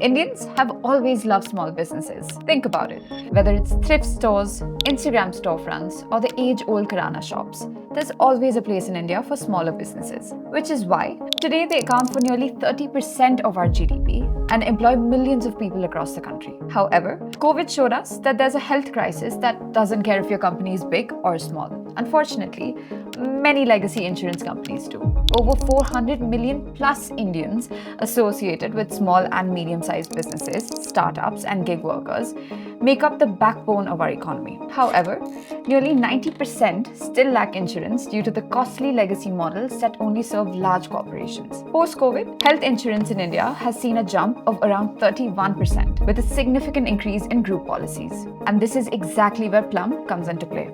Indians have always loved small businesses. Think about it. Whether it's thrift stores, Instagram storefronts, or the age-old kirana shops, there's always a place in India for smaller businesses. Which is why today they account for nearly 30% of our GDP and employ millions of people across the country. However, COVID showed us that there's a health crisis that doesn't care if your company is big or small. Unfortunately, many legacy insurance companies do. Over 400 million plus Indians associated with small and medium-sized businesses, startups, and gig workers make up the backbone of our economy. However, nearly 90% still lack insurance due to the costly legacy models that only serve large corporations. Post-COVID, health insurance in India has seen a jump of around 31%, with a significant increase in group policies. And this is exactly where Plum comes into play.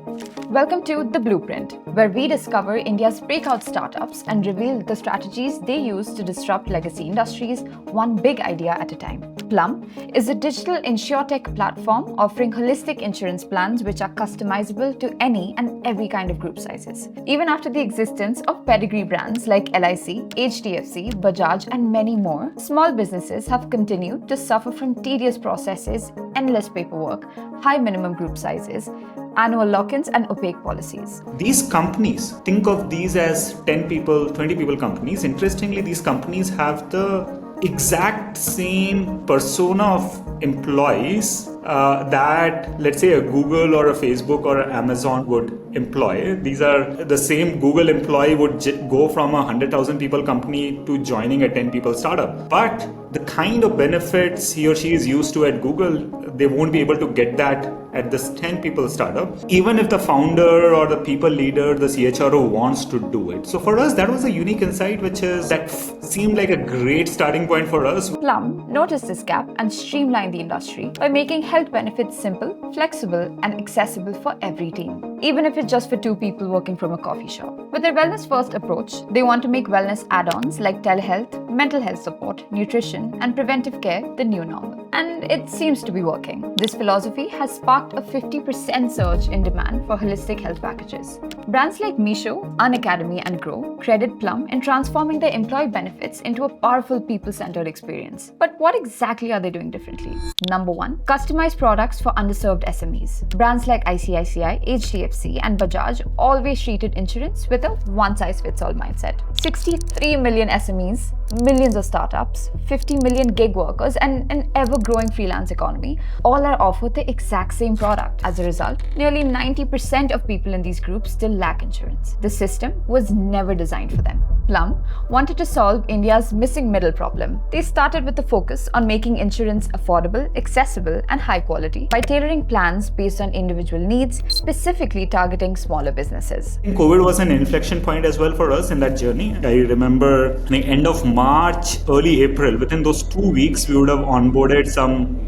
Welcome to The Blueprint, where we discover India's breakout startups and reveal the strategies they use to disrupt legacy industries, one big idea at a time. Plum is a digital InsurTech platform offering holistic insurance plans which are customizable to any and every kind of group sizes. Even after the existence of pedigree brands like LIC, HDFC, Bajaj, and many more, small businesses have continued to suffer from tedious processes, endless paperwork, high minimum group sizes, annual lock-ins, and opaque policies. These companies, think of these as 10 people, 20 people companies. Interestingly, these companies have the exact same persona of employees that, let's say, a Google or a Facebook or an Amazon would employ. These are the same Google employee would go from a 100,000 people company to joining a 10 people startup. But the kind of benefits he or she is used to at Google, they won't be able to get that at this 10 people startup, even if the founder or the people leader, the CHRO wants to do it. So for us, that was a unique insight, that seemed like a great starting point for us. Plum noticed this gap and streamlined the industry by making health benefits simple, flexible, and accessible for every team, even if it's just for two people working from a coffee shop. With their wellness-first approach, they want to make wellness add-ons like telehealth, mental health support, nutrition, and preventive care the new normal. And it seems to be working. This philosophy has sparked a 50% surge in demand for holistic health packages. Brands like Mesa, Unacademy, and Grow credit Plum in transforming their employee benefits into a powerful people-centered experience. But what exactly are they doing differently? Number one, customized products for underserved SMEs. Brands like ICICI, HDFC, and Bajaj always treated insurance with a one-size-fits-all mindset. 63 million SMEs, millions of startups, 50 million gig workers, and an ever-growing freelance economy all are offered the exact same product. As a result, nearly 90% of people in these groups still lack insurance. The system was never designed for them. Plum wanted to solve India's missing middle problem. They started with a focus on making insurance affordable, accessible, and high quality by tailoring plans based on individual needs, specifically targeting smaller businesses. COVID was an inflection point as well for us in that journey. I remember the end of March, early April, within those 2 weeks, we would have onboarded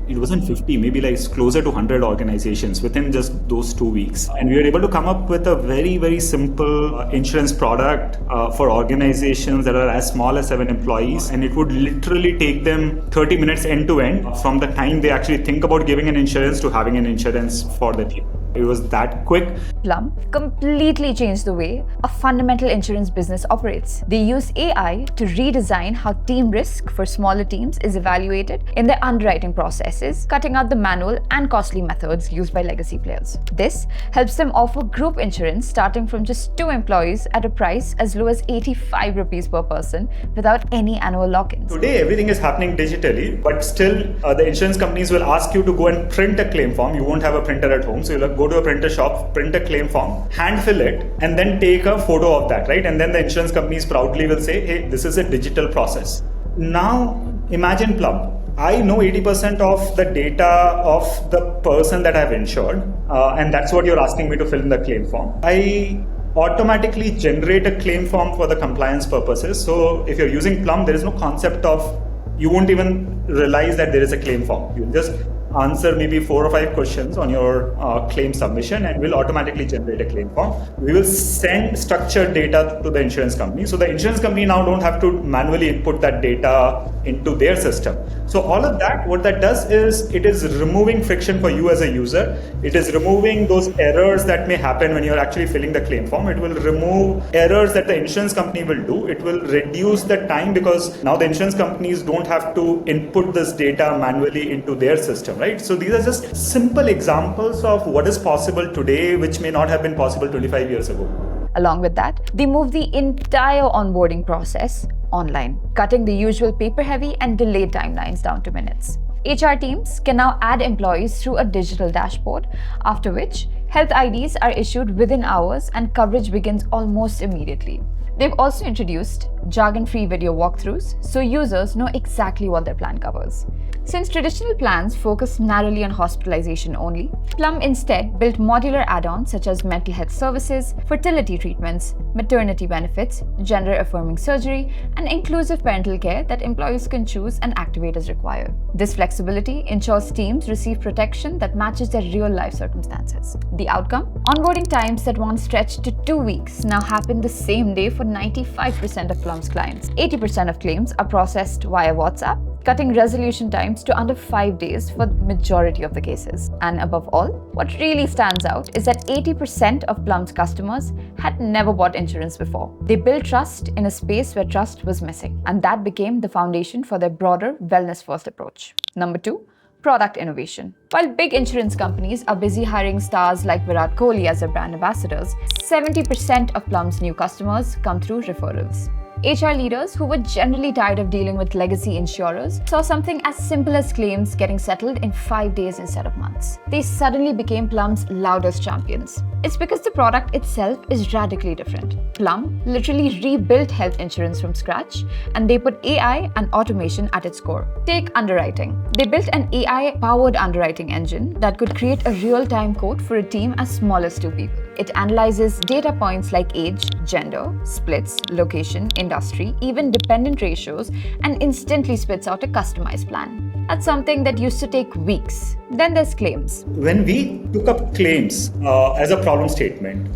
it wasn't 50, maybe like closer to 100 organizations within just those 2 weeks. And we were able to come up with a very, very simple insurance product for organizations that are as small as 7 employees. And it would literally take them 30 minutes end to end from the time they actually think about giving an insurance to having an insurance for the team. It was that quick. Plum completely changed the way a fundamental insurance business operates. They use AI to redesign how team risk for smaller teams is evaluated in their underwriting processes, cutting out the manual and costly methods used by legacy players. This helps them offer group insurance starting from just 2 employees at a price as low as 85 rupees per person without any annual lock-ins. Today, everything is happening digitally, but still the insurance companies will ask you to go and print a claim form. You won't have a printer at home, so you'll go to a printer shop, print a claim form, hand fill it, and then take a photo of that, right? And then the insurance companies proudly will say, hey, this is a digital process. Now, imagine Plum. I know 80% of the data of the person that I've insured, and that's what you're asking me to fill in the claim form. I automatically generate a claim form for the compliance purposes. So if you're using Plum, there is no concept of, you won't even realize that there is a claim form. You just answer maybe 4 or 5 questions on your claim submission, and will automatically generate a claim form. We will send structured data to the insurance company. So the insurance company now don't have to manually input that data into their system. So all of that, what that does is it is removing friction for you as a user. It is removing those errors that may happen when you're actually filling the claim form. It will remove errors that the insurance company will do. It will reduce the time, because now the insurance companies don't have to input this data manually into their system, right? So these are just simple examples of what is possible today, which may not have been possible 25 years ago. Along with that, they move the entire onboarding process online, cutting the usual paper-heavy and delayed timelines down to minutes. HR teams can now add employees through a digital dashboard, after which health IDs are issued within hours and coverage begins almost immediately. They've also introduced jargon-free video walkthroughs so users know exactly what their plan covers. Since traditional plans focus narrowly on hospitalization only, Plum instead built modular add-ons such as mental health services, fertility treatments, maternity benefits, gender-affirming surgery, and inclusive parental care that employees can choose and activate as required. This flexibility ensures teams receive protection that matches their real-life circumstances. The outcome? Onboarding times that once stretched to 2 weeks now happen the same day for 95% of Plum's clients. 80% of claims are processed via WhatsApp, cutting resolution times to under 5 days for the majority of the cases. And above all, what really stands out is that 80% of Plum's customers had never bought insurance before. They built trust in a space where trust was missing, and that became the foundation for their broader wellness-first approach. Number 2, product innovation. While big insurance companies are busy hiring stars like Virat Kohli as their brand ambassadors, 70% of Plum's new customers come through referrals. HR leaders who were generally tired of dealing with legacy insurers saw something as simple as claims getting settled in 5 days instead of months. They suddenly became Plum's loudest champions. It's because the product itself is radically different. Plum literally rebuilt health insurance from scratch, and they put AI and automation at its core. Take underwriting. They built an AI-powered underwriting engine that could create a real-time quote for a team as small as 2 people. It analyzes data points like age, gender, splits, location, industry, even dependent ratios, and instantly spits out a customized plan. That's something that used to take weeks. Then there's claims. When we took up claims as a problem statement,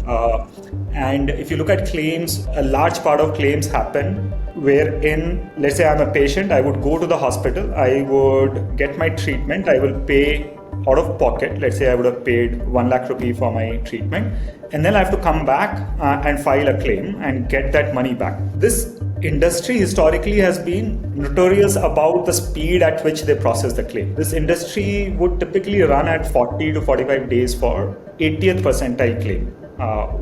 and if you look at claims, a large part of claims happen wherein, let's say I'm a patient, I would go to the hospital, I would get my treatment, I will pay out of pocket. Let's say I would have paid 1 lakh rupee for my treatment, and then I have to come back and file a claim and get that money back. This industry historically has been notorious about the speed at which they process the claim. This industry would typically run at 40 to 45 days for 80th percentile claim.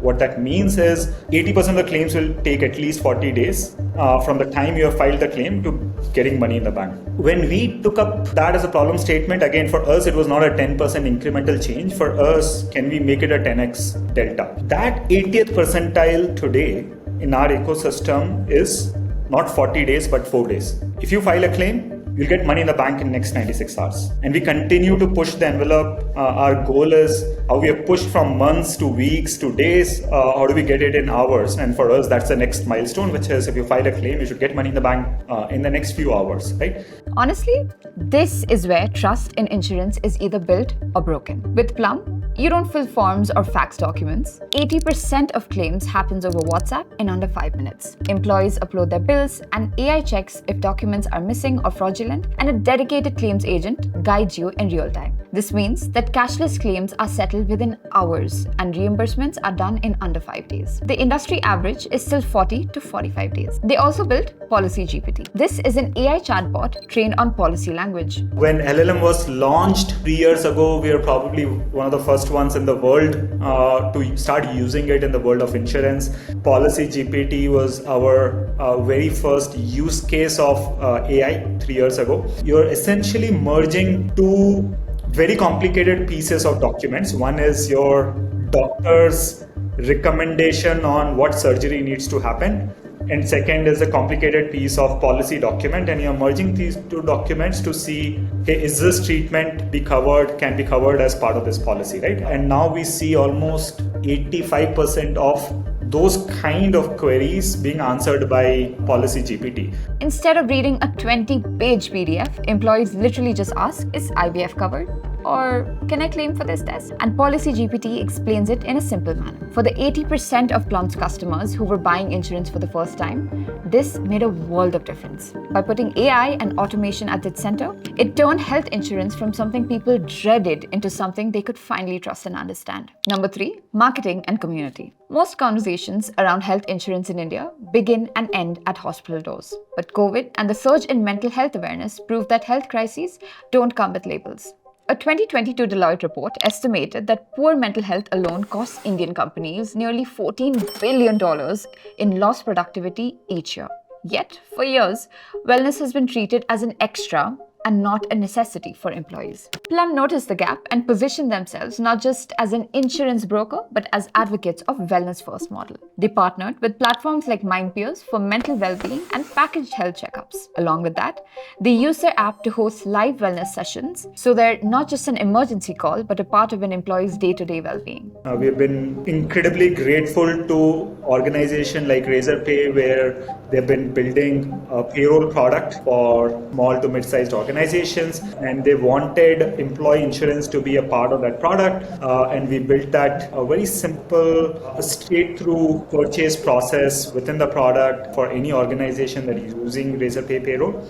What that means is 80% of the claims will take at least 40 days from the time you have filed the claim to getting money in the bank. When we took up that as a problem statement, again, for us, it was not a 10% incremental change. For us, can we make it a 10x delta? That 80th percentile today in our ecosystem is not 40 days, but 4 days. If you file a claim, you'll get money in the bank in the next 96 hours. And we continue to push the envelope. Our goal is how we have pushed from months to weeks to days. How do we get it in hours? And for us, that's the next milestone, which is if you file a claim, you should get money in the bank in the next few hours, right? Honestly, this is where trust in insurance is either built or broken. With Plum, you don't fill forms or fax documents. 80% of claims happens over WhatsApp in under 5 minutes. Employees upload their bills, and AI checks if documents are missing or fraudulent, and a dedicated claims agent guides you in real time. This means that cashless claims are settled within hours and reimbursements are done in under 5 days. The industry average is still 40 to 45 days. They also built PolicyGPT. This is an AI chatbot trained on policy language. When LLM was launched 3 years ago, we were probably one of the first ones in the world to start using it in the world of insurance. PolicyGPT was our very first use case of AI 3 years ago. You're essentially merging two very complicated pieces of documents. One is your doctor's recommendation on what surgery needs to happen, and second is a complicated piece of policy document, and you're merging these two documents to see, hey, is this treatment can be covered as part of this policy, right? And now we see almost 85% of those kind of queries being answered by PolicyGPT. Instead of reading a 20-page PDF, employees literally just ask, is IVF covered? Or can I claim for this test? And PolicyGPT explains it in a simple manner. For the 80% of Plum's customers who were buying insurance for the first time, this made a world of difference. By putting AI and automation at its center, it turned health insurance from something people dreaded into something they could finally trust and understand. Number 3, marketing and community. Most conversations around health insurance in India begin and end at hospital doors. But COVID and the surge in mental health awareness proved that health crises don't come with labels. A 2022 Deloitte report estimated that poor mental health alone costs Indian companies nearly $14 billion in lost productivity each year. Yet, for years, wellness has been treated as an extra and not a necessity for employees. Plum noticed the gap and positioned themselves not just as an insurance broker, but as advocates of wellness-first model. They partnered with platforms like MindPeers for mental well-being and packaged health checkups. Along with that, they use their app to host live wellness sessions, so they're not just an emergency call, but a part of an employee's day-to-day well-being. We've been incredibly grateful to organizations like Razorpay, where they've been building a payroll product for small to mid-sized organizations, and they wanted employee insurance to be a part of that product, and we built that a very simple, straight through purchase process within the product for any organization that is using Razorpay payroll.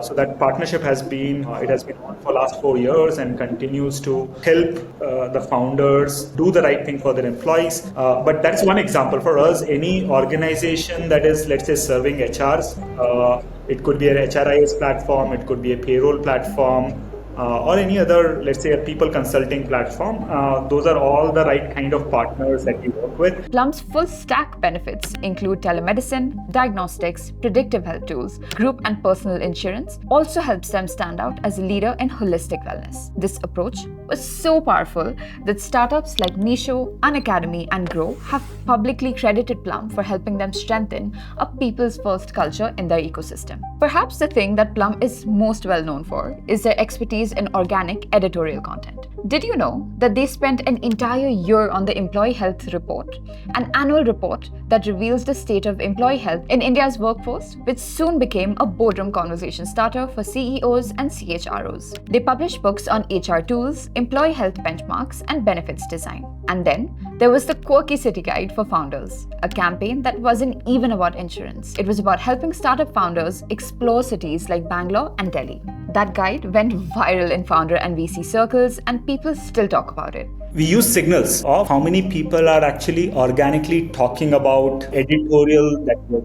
So that partnership has been on for the last 4 years and continues to help the founders do the right thing for their employees. But that's one example. For us, any organization that is, let's say, serving HRs, it could be an HRIS platform, it could be a payroll platform, or any other, let's say, a people consulting platform. Those are all the right kind of partners that we work with. Plum's full stack benefits include telemedicine, diagnostics, predictive health tools, group and personal insurance. Also helps them stand out as a leader in holistic wellness. This approach was so powerful that startups like Meesho, Unacademy, and Grow have publicly credited Plum for helping them strengthen a people's first culture in their ecosystem. Perhaps the thing that Plum is most well known for is their expertise in organic editorial content. Did you know that they spent an entire year on the Employee Health Report, an annual report that reveals the state of employee health in India's workforce, which soon became a boardroom conversation starter for CEOs and CHROs. They published books on HR tools, employee health benchmarks, and benefits design. And then there was the Quirky City Guide for Founders, a campaign that wasn't even about insurance. It was about helping startup founders explore cities like Bangalore and Delhi. That guide went viral in founder and VC circles, and people still talk about it. We use signals of how many people are actually organically talking about editorial that work,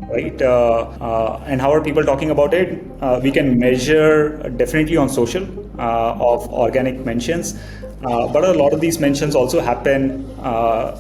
right? And how are people talking about it? We can measure definitely on social of organic mentions. But a lot of these mentions also happen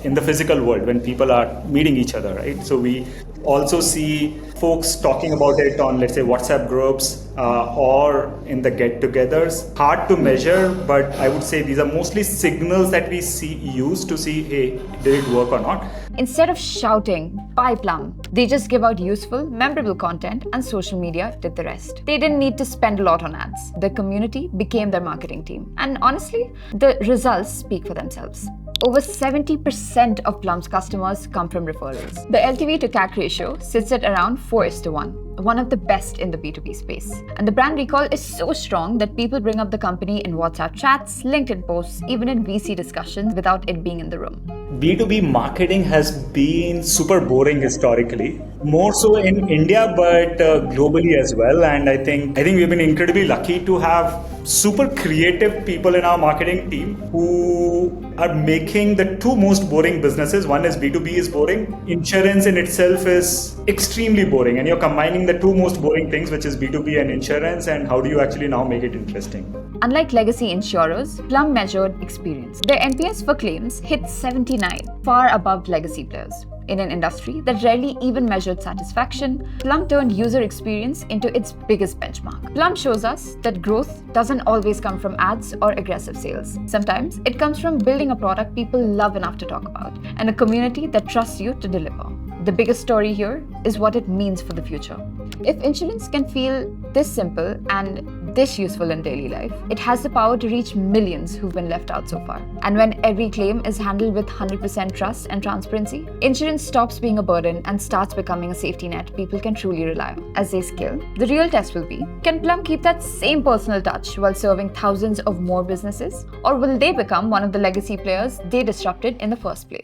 in the physical world when people are meeting each other, right? So we also see folks talking about it on, let's say, WhatsApp groups or in the get-togethers. Hard to measure, but I would say these are mostly signals that we use to see, hey, did it work or not? Instead of shouting, buy Plum, they just give out useful, memorable content, and social media did the rest. They didn't need to spend a lot on ads. The community became their marketing team. And honestly, the results speak for themselves. Over 70% of Plum's customers come from referrals. The LTV to CAC ratio sits at around 4:1, one of the best in the B2B space. And the brand recall is so strong that people bring up the company in WhatsApp chats, LinkedIn posts, even in VC discussions without it being in the room. B2B marketing has been super boring historically, more so in India, but globally as well. And I think we've been incredibly lucky to have super creative people in our marketing team who are making the two most boring businesses. One is B2B is boring. Insurance in itself is extremely boring. And you're combining the two most boring things, which is B2B and insurance. And how do you actually now make it interesting? Unlike legacy insurers, Plum measured experience. Their NPS for claims hit 79, far above legacy players. In an industry that rarely even measured satisfaction, Plum turned user experience into its biggest benchmark. Plum shows us that growth doesn't always come from ads or aggressive sales. Sometimes it comes from building a product people love enough to talk about, and a community that trusts you to deliver. The biggest story here is what it means for the future. If insurance can feel this simple and this useful in daily life, it has the power to reach millions who've been left out so far. And when every claim is handled with 100% trust and transparency, insurance stops being a burden and starts becoming a safety net people can truly rely on. As they scale, the real test will be, can Plum keep that same personal touch while serving thousands of more businesses? Or will they become one of the legacy players they disrupted in the first place?